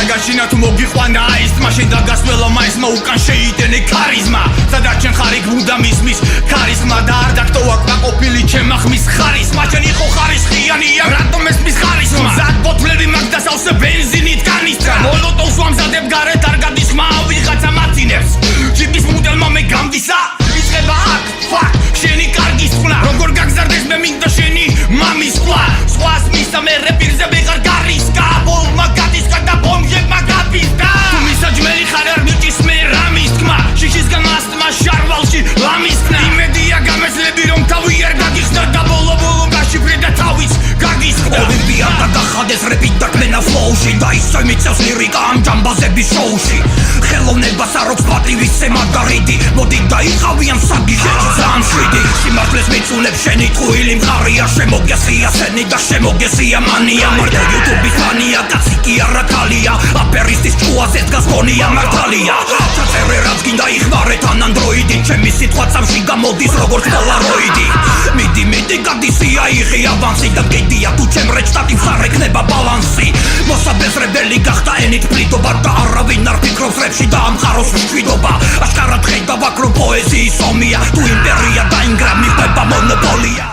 დაგაშინა თუ მოგიყვანა ის მაშინ დაგასვლა მაისმა უკან შეიტენე ქარიზმა სადაც ჩემ ხარი გუნდა მის ქარიზმა და არ დაგტოვა ყოფილი ჩემ ახმის ხარისმა ჩემ იყო ხარისხიანია რატომ ეს მის ხარისმა ზად ბოთლები მაგ დასავსე ბენზინით კანისტრა მოლოტოვს ვამზადებ გარეთ არ გადის ხმა ვიღაცა მაცინებს ჯიპის მოდელმა მე გამდისა იწყება აქ ფაკ შენი კარგი სხლა როგორ გაგზარდეს მე მინდა შენი მამის სხლა სხვას მისა მე რეპირზე ვეღარ გარისკა ბოლმა გადისკა და ბომჟებმა გაფიზდა თუ მისაჯმელი ხარ არ მიჭის მე რამის თქმა შიშისგან მასტმა შარვალში ლამის ხნა იმედია გამეძლები რომ თავი არ გაგიხსნა და ბოლო გაშიფრე და თავის გაგისხდა ოლიმპია და დახადეს რეპით დაკმენა ფლოუში და ისე მიწევს ლირიკა ამ ჯამბაზების შოუში ხელოვნებას არ აქვს პატივისცე მაგარიდი მოდი დაიყავიან საგიჟეში ძალიან შვიდი სიმართლეს მიწუნებ შენი ტყუილი მყარია შემოგესია სენი და შემოგესია მანია მარტო იუთუბის ფანია კაცი კი არა ქალია აფერისტის ჭუას ედგას გონია მართალია ჩაწერე რაც გინდა იხმარე თან ანდროიდი ჩემი სიტყვა წამში გამოდის როგორც პოლაროიდი მიდი გადისია იღი ავანსი და კიდია თუ ჩემ რეჭტატი ხარ ეკნება ბალანსი მოსაბეზრებელი გახდა ენით ფლიდობა და არავინ არ ფიქრობს რეპში და ამყაროს მშვიდობა აშკარად ხედავ აქ რომ პოეზიის ომია თუ იმპერია დაინგრა მიყובה მონოპოლია